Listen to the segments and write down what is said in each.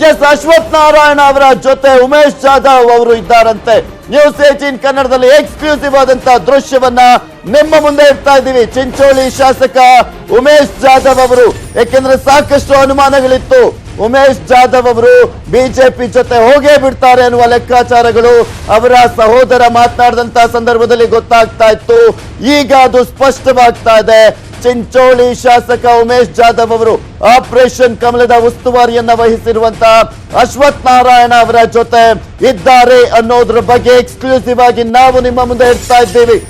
S Ashwath Narayana ಅವರ ಜೊತೆ ಉಮೇಶ್ ಜಾಧವ್ ಅವರು ಇದ್ದಾರಂತೆ. ನ್ಯೂಸ್18 ಕನ್ನಡದಲ್ಲಿ ಎಕ್ಸ್ಕ್ಲೂಸಿವ್ ಆದಂತಹ ದೃಶ್ಯವನ್ನ ನಿಮ್ಮ ಮುಂದೆ ಇಡ್ತಾ ಇದ್ದೀವಿ. ಚಿಂಚೋಳಿ ಶಾಸಕ ಉಮೇಶ್ ಜಾಧವ್ ಅವರು, ಯಾಕೆಂದ್ರೆ ಸಾಕಷ್ಟು ಅನುಮಾನಗಳಿತ್ತು. ಉಮೇಶ್ ಜಾಧವ್ ಅವರು ಬಿಜೆಪಿ ಜೊತೆ ಹೋಗೇ ಬಿಡ್ತಾರೆ ಅನ್ನುವ ಲೆಕ್ಕಾಚಾರಗಳು ಅವರ ಸಹೋದರ ಮಾತನಾಡಿದಂತಹ ಸಂದರ್ಭದಲ್ಲಿ ಗೊತ್ತಾಗ್ತಾ ಇತ್ತು. ಈಗ ಅದು ಸ್ಪಷ್ಟವಾಗ್ತಾ ಇದೆ. ಚಿಂಚೋಳಿ ಶಾಸಕ ಉಮೇಶ್ ಜಾಧವ್ ಅವರು ಆಪರೇಷನ್ ಕಮಲದ ಉಸ್ತುವಾರಿಯನ್ನ ವಹಿಸಿರುವಂತಹ ಅಶ್ವಥ್ ನಾರಾಯಣ ಅವರ ಜೊತೆ ಇದ್ದಾರೆ ಅನ್ನೋದ್ರ ಬಗ್ಗೆ ಎಕ್ಸ್ಕ್ಲೂಸಿವ್ ಆಗಿ ನಾವು ನಿಮ್ಮ ಮುಂದೆ ಇಡ್ತಾ ಇದ್ದೀವಿ.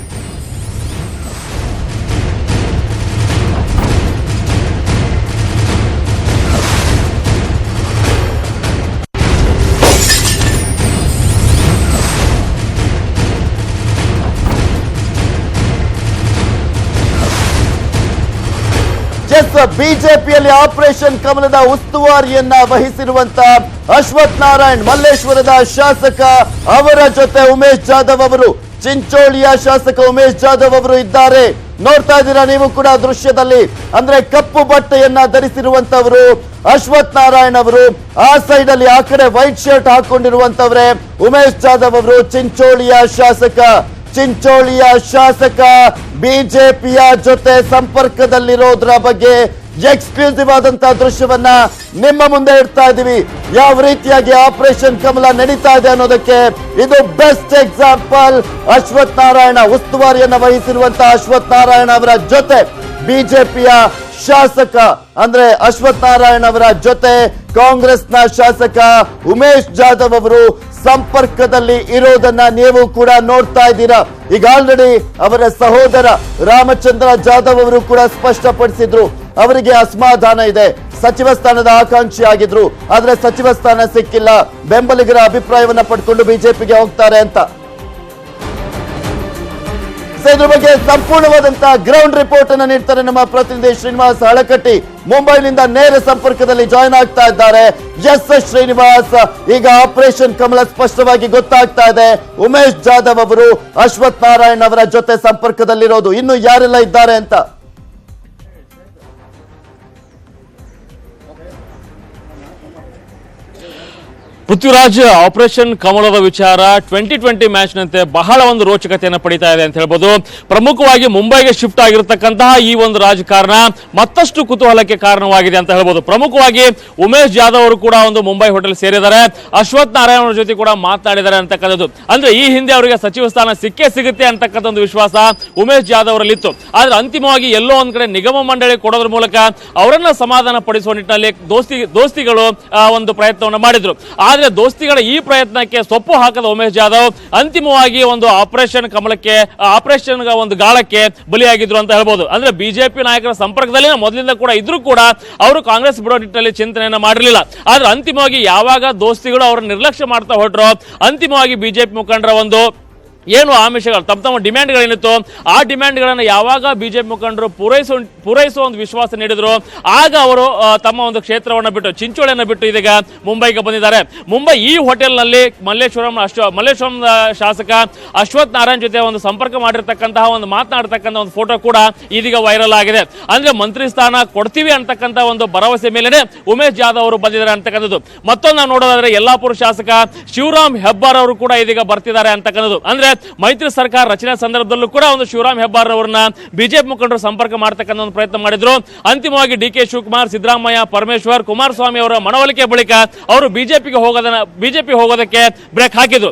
ಬಿಜೆಪಿಯಲ್ಲಿ ಆಪರೇಷನ್ ಕಮಲದ ಉಸ್ತುವಾರಿಯನ್ನ ವಹಿಸಿರುವಂತಹ ಅಶ್ವಥ್ ನಾರಾಯಣ್, ಮಲ್ಲೇಶ್ವರದ ಶಾಸಕ, ಅವರ ಜೊತೆ ಉಮೇಶ್ ಜಾಧವ್ ಅವರು, ಚಿಂಚೋಳಿಯ ಶಾಸಕ ಉಮೇಶ್ ಜಾಧವ್ ಅವರು ಇದ್ದಾರೆ. ನೋಡ್ತಾ ಇದ್ದೀರಾ ನೀವು ಕೂಡ ದೃಶ್ಯದಲ್ಲಿ. ಅಂದ್ರೆ ಕಪ್ಪು ಬಟ್ಟೆಯನ್ನ ಧರಿಸಿರುವಂತವರು ಅಶ್ವಥ್ ನಾರಾಯಣ್ ಅವರು, ಆ ಸೈಡ್ ಅಲ್ಲಿ ಆ ಕಡೆ ವೈಟ್ ಶರ್ಟ್ ಹಾಕೊಂಡಿರುವಂತವ್ರೆ ಉಮೇಶ್ ಜಾಧವ್ ಅವರು. ಚಿಂಚೋಳಿಯ ಶಾಸಕ ಬಿಜೆಪಿಯ ಜೊತೆ ಸಂಪರ್ಕದಲ್ಲಿರೋದ್ರ ಬಗ್ಗೆ ಎಕ್ಸ್ಕ್ಲೂಸಿವ್ ಆದಂತಹ ದೃಶ್ಯವನ್ನ ನಿಮ್ಮ ಮುಂದೆ ಇಡ್ತಾ ಇದ್ದೀವಿ. ಯಾವ ರೀತಿಯಾಗಿ ಆಪರೇಷನ್ ಕಮಲ ನಡೀತಾ ಇದೆ ಅನ್ನೋದಕ್ಕೆ ಇದು ಬೆಸ್ಟ್ ಎಕ್ಸಾಂಪಲ್. ಅಶ್ವಥ್ ನಾರಾಯಣ, ಉಸ್ತುವಾರಿಯನ್ನ ವಹಿಸಿರುವಂತಹ ಅಶ್ವಥ್ ನಾರಾಯಣ ಅವರ ಜೊತೆ ಬಿಜೆಪಿಯ ಶಾಸಕ, ಅಂದ್ರೆ ಅಶ್ವಥ್ ನಾರಾಯಣ ಅವರ ಜೊತೆ ಕಾಂಗ್ರೆಸ್ನ ಶಾಸಕ ಉಮೇಶ್ ಜಾಧವ್ ಅವರು ಸಂಪರ್ಕದಲ್ಲಿ ಇರೋದನ್ನ ನೀವು ಕೂಡ ನೋಡ್ತಾ ಇದ್ದೀರಾ. ಈಗ ಆಲ್ರೆಡಿ ಅವರ ಸಹೋದರ ರಾಮಚಂದ್ರ ಜಾಧವ್ ಅವರು ಕೂಡ ಸ್ಪಷ್ಟಪಡಿಸಿದ್ರು, ಅವರಿಗೆ ಅಸಮಾಧಾನ ಇದೆ. ಸಚಿವ ಸ್ಥಾನದ ಆಕಾಂಕ್ಷಿ ಆಗಿದ್ರು, ಆದ್ರೆ ಸಚಿವ ಸ್ಥಾನ ಸಿಕ್ಕಿಲ್ಲ. ಬೆಂಬಲಿಗರ ಅಭಿಪ್ರಾಯವನ್ನ ಪಡ್ಕೊಂಡು ಬಿಜೆಪಿಗೆ ಹೋಗ್ತಾರೆ ಅಂತ. ಇದ್ರ ಬಗ್ಗೆ ಸಂಪೂರ್ಣವಾದಂತಹ ಗ್ರೌಂಡ್ ರಿಪೋರ್ಟ್ ಅನ್ನು ನೀಡ್ತಾರೆ ನಮ್ಮ ಪ್ರತಿನಿಧಿ ಶ್ರೀನಿವಾಸ್ ಹಳಕಟ್ಟಿ. ಮುಂಬೈನಿಂದ ನೇರ ಸಂಪರ್ಕದಲ್ಲಿ ಜಾಯ್ನ್ ಆಗ್ತಾ ಇದ್ದಾರೆ. ಎಸ್ ಶ್ರೀನಿವಾಸ್, ಈಗ ಆಪರೇಷನ್ ಕಮಲ ಸ್ಪಷ್ಟವಾಗಿ ಗೊತ್ತಾಗ್ತಾ ಇದೆ. ಉಮೇಶ್ ಜಾಧವ್ ಅವರು ಅಶ್ವಥ್ ನಾರಾಯಣ್ ಅವರ ಜೊತೆ ಸಂಪರ್ಕದಲ್ಲಿರೋದು, ಇನ್ನು ಯಾರೆಲ್ಲ ಇದ್ದಾರೆ ಅಂತ. ಪೃಥ್ವಿರಾಜ್, ಆಪರೇಷನ್ ಕಮಲದ ವಿಚಾರ 2020 ಮ್ಯಾಚ್ ನಂತೆ ಬಹಳ ಒಂದು ರೋಚಕತೆಯನ್ನು ಪಡಿತಾ ಇದೆ ಅಂತ ಹೇಳ್ಬೋದು. ಪ್ರಮುಖವಾಗಿ ಮುಂಬೈಗೆ ಶಿಫ್ಟ್ ಆಗಿರತಕ್ಕಂತಹ ಈ ಒಂದು ರಾಜಕಾರಣ ಮತ್ತಷ್ಟು ಕುತೂಹಲಕ್ಕೆ ಕಾರಣವಾಗಿದೆ ಅಂತ ಹೇಳ್ಬೋದು. ಪ್ರಮುಖವಾಗಿ ಉಮೇಶ್ ಜಾಧವ್ ಅವರು ಕೂಡ ಒಂದು ಮುಂಬೈ ಹೋಟೆಲ್ ಸೇರಿದ್ದಾರೆ. ಅಶ್ವಥ್ ನಾರಾಯಣ್ ಅವರ ಜೊತೆ ಕೂಡ ಮಾತನಾಡಿದ್ದಾರೆ ಅಂತಕ್ಕಂಥದ್ದು. ಅಂದ್ರೆ ಈ ಹಿಂದೆ ಅವರಿಗೆ ಸಚಿವ ಸ್ಥಾನ ಸಿಕ್ಕೇ ಸಿಗುತ್ತೆ ಅಂತಕ್ಕಂಥ ಒಂದು ವಿಶ್ವಾಸ ಉಮೇಶ್ ಜಾಧವ್ ಅವರಲ್ಲಿ ಇತ್ತು. ಆದ್ರೆ ಅಂತಿಮವಾಗಿ ಎಲ್ಲೋ ಒಂದ್ ಕಡೆ ನಿಗಮ ಮಂಡಳಿ ಕೊಡೋದ್ರ ಮೂಲಕ ಅವರನ್ನ ಸಮಾಧಾನ ಪಡಿಸುವ ನಿಟ್ಟಿನಲ್ಲಿ ದೋಸ್ತಿಗಳು ಒಂದು ಪ್ರಯತ್ನವನ್ನು ಮಾಡಿದ್ರು. ಆದ್ರೆ ದೋಸ್ತಿಗಳ ಈ ಪ್ರಯತ್ನಕ್ಕೆ ಸೊಪ್ಪು ಹಾಕದ ಉಮೇಶ್ ಜಾಧವ್ ಅಂತಿಮವಾಗಿ ಒಂದು ಆಪರೇಷನ್ ಕಮಲಕ್ಕೆ, ಆಪರೇಷನ್ ಒಂದು ಗಾಳಕ್ಕೆ ಬಲಿಯಾಗಿದ್ರು ಅಂತ ಹೇಳ್ಬೋದು. ಅಂದ್ರೆ ಬಿಜೆಪಿ ನಾಯಕರ ಸಂಪರ್ಕದಲ್ಲಿ ಮೊದಲಿಂದ ಕೂಡ ಇದ್ರೂ ಕೂಡ ಅವರು ಕಾಂಗ್ರೆಸ್ ಬಿಡೋ ನಿಟ್ಟಿನಲ್ಲಿ ಚಿಂತನೆಯನ್ನ ಮಾಡಿರಲಿಲ್ಲ. ಆದ್ರೆ ಅಂತಿಮವಾಗಿ ಯಾವಾಗ ದೋಸ್ತಿಗಳು ಅವರನ್ನು ನಿರ್ಲಕ್ಷ್ಯ ಮಾಡ್ತಾ ಹೊರಟ್ರು, ಅಂತಿಮವಾಗಿ ಬಿಜೆಪಿ ಮುಖಂಡರ ಒಂದು ಏನು ಆಮಿಷಗಳು, ತಮ್ಮ ಡಿಮ್ಯಾಂಡ್ಗಳೇನಿತ್ತು ಆ ಡಿಮ್ಯಾಂಡ್ಗಳನ್ನು ಯಾವಾಗ ಬಿಜೆಪಿ ಮುಖಂಡರು ಪೂರೈಸುವ ಒಂದು ವಿಶ್ವಾಸ ನೀಡಿದ್ರು, ಆಗ ಅವರು ತಮ್ಮ ಒಂದು ಕ್ಷೇತ್ರವನ್ನು ಬಿಟ್ಟು, ಚಿಂಚೋಳಿಯನ್ನು ಬಿಟ್ಟು ಇದೀಗ ಮುಂಬೈಗೆ ಬಂದಿದ್ದಾರೆ. ಮುಂಬೈ ಈ ಹೋಟೆಲ್ನಲ್ಲಿ ಮಲ್ಲೇಶ್ವರಂ ಶಾಸಕ ಅಶ್ವಥ್ ನಾರಾಯಣ್ ಜೊತೆ ಒಂದು ಸಂಪರ್ಕ ಮಾಡಿರ್ತಕ್ಕಂತಹ ಒಂದು ಮಾತನಾಡತಕ್ಕಂಥ ಒಂದು ಫೋಟೋ ಕೂಡ ಇದೀಗ ವೈರಲ್ ಆಗಿದೆ. ಅಂದ್ರೆ ಮಂತ್ರಿ ಸ್ಥಾನ ಕೊಡ್ತೀವಿ ಅಂತಕ್ಕಂಥ ಒಂದು ಭರವಸೆ ಮೇಲೆನೆ ಉಮೇಶ್ ಜಾಧವ್ ಅವರು ಬಂದಿದ್ದಾರೆ ಅಂತಕ್ಕಂಥದ್ದು. ಮತ್ತೊಂದು ನಾವು ನೋಡೋದಾದ್ರೆ ಯಲ್ಲಾಪುರ ಶಾಸಕ ಶಿವರಾಮ್ ಹೆಬ್ಬಾರ್ ಅವರು ಕೂಡ ಇದೀಗ ಬರ್ತಿದ್ದಾರೆ ಅಂತಕ್ಕಂಥದ್ದು. ಅಂದ್ರೆ ಮೈತ್ರಿ ಸರ್ಕಾರ ರಚನೆ ಸಂದರ್ಭದಲ್ಲೂ ಕೂಡ ಒಂದು ಶಿವರಾಮ್ ಹೆಬ್ಬಾರ್ ಅವರನ್ನ ಬಿಜೆಪಿ ಮುಖಂಡರು ಸಂಪರ್ಕ ಮಾಡತಕ್ಕಂಥ ಒಂದು ಪ್ರಯತ್ನ ಮಾಡಿದ್ರು. ಅಂತಿಮವಾಗಿ ಡಿಕೆ ಶಿವಕುಮಾರ್, ಸಿದ್ದರಾಮಯ್ಯ, ಪರಮೇಶ್ವರ್, ಕುಮಾರಸ್ವಾಮಿ ಅವರ ಮನವೊಲಿಕೆ ಬಳಿಕ ಅವರು ಬಿಜೆಪಿ ಹೋಗೋದಕ್ಕೆ ಬ್ರೇಕ್ ಹಾಕಿದ್ರು.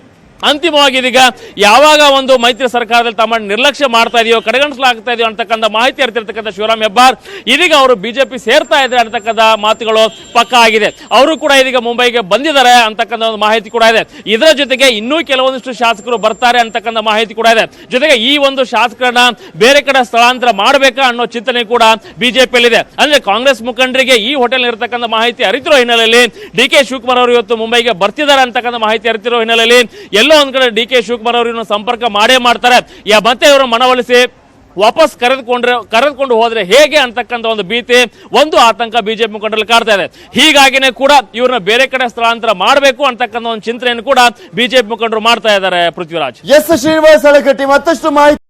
ಅಂತಿಮವಾಗಿ ಇದೀಗ ಯಾವಾಗ ಒಂದು ಮೈತ್ರಿ ಸರ್ಕಾರದಲ್ಲಿ ತಮ್ಮ ನಿರ್ಲಕ್ಷ್ಯ ಮಾಡ್ತಾ ಇದೆಯೋ, ಕಡೆಗಣಿಸಲಾಗ್ತಾ ಇದೆಯೋ ಅಂತಕ್ಕಂಥ ಮಾಹಿತಿ ಅರಿತಿರ್ತಕ್ಕಂಥ ಶಿವರಾಮ್ ಹೆಬ್ಬಾರ್ ಇದೀಗ ಅವರು ಬಿಜೆಪಿ ಸೇರ್ತಾ ಇದ್ದಾರೆ ಅಂತಕ್ಕಂಥ ಮಾತುಗಳು ಪಕ್ಕ ಆಗಿದೆ. ಅವರು ಕೂಡ ಇದೀಗ ಮುಂಬೈಗೆ ಬಂದಿದ್ದಾರೆ ಅಂತಕ್ಕಂಥ ಒಂದು ಮಾಹಿತಿ ಕೂಡ ಇದೆ. ಇದರ ಜೊತೆಗೆ ಇನ್ನೂ ಕೆಲವೊಂದಿಷ್ಟು ಶಾಸಕರು ಬರ್ತಾರೆ ಅಂತಕ್ಕಂಥ ಮಾಹಿತಿ ಕೂಡ ಇದೆ. ಜೊತೆಗೆ ಈ ಒಂದು ಶಾಸಕರನ್ನ ಬೇರೆ ಕಡೆ ಸ್ಥಳಾಂತರ ಮಾಡಬೇಕಾ ಅನ್ನೋ ಚಿಂತನೆ ಕೂಡ ಬಿಜೆಪಿಯಲ್ಲಿದೆ. ಅಂದ್ರೆ ಕಾಂಗ್ರೆಸ್ ಮುಖಂಡರಿಗೆ ಈ ಹೋಟೆಲ್ ಇರತಕ್ಕಂಥ ಮಾಹಿತಿ ಅರಿತಿರೋ ಹಿನ್ನೆಲೆಯಲ್ಲಿ ಡಿಕೆ ಶಿವಕುಮಾರ್ ಅವರು ಇವತ್ತು ಮುಂಬೈಗೆ ಬರ್ತಿದ್ದಾರೆ ಅಂತಕ್ಕಂಥ ಮಾಹಿತಿ ಅರಿತಿರೋ ಹಿನ್ನೆಲೆಯಲ್ಲಿ ಎಲ್ಲೋ ಒಂದ್ ಕಡೆ ಡಿಕೆ ಶಿವಕುಮಾರ್ ಅವರನ್ನು ಸಂಪರ್ಕ ಮಾಡೇ ಮಾಡ್ತಾರೆ. ಮತ್ತೆ ಇವರು ಮನವೊಲಿಸಿ ವಾಪಸ್ ಕರೆದುಕೊಂಡು ಹೋದ್ರೆ ಹೇಗೆ ಅಂತಕ್ಕಂಥ ಒಂದು ಭೀತಿ, ಒಂದು ಆತಂಕ ಬಿಜೆಪಿ ಮುಖಂಡರಲ್ಲಿ ಕಾಡ್ತಾ ಇದೆ. ಹೀಗಾಗಿನೇ ಕೂಡ ಇವ್ರನ್ನ ಬೇರೆ ಕಡೆ ಸ್ಥಳಾಂತರ ಮಾಡಬೇಕು ಅಂತಕ್ಕಂಥ ಒಂದು ಚಿಂತನೆಯನ್ನು ಕೂಡ ಬಿಜೆಪಿ ಮುಖಂಡರು ಮಾಡ್ತಾ ಇದ್ದಾರೆ. ಪೃಥ್ವಿರಾಜ್. ಎಸ್ ಶ್ರೀನಿವಾಸ್ ಹಳಕಟ್ಟಿ, ಮತ್ತಷ್ಟು ಮಾಹಿತಿ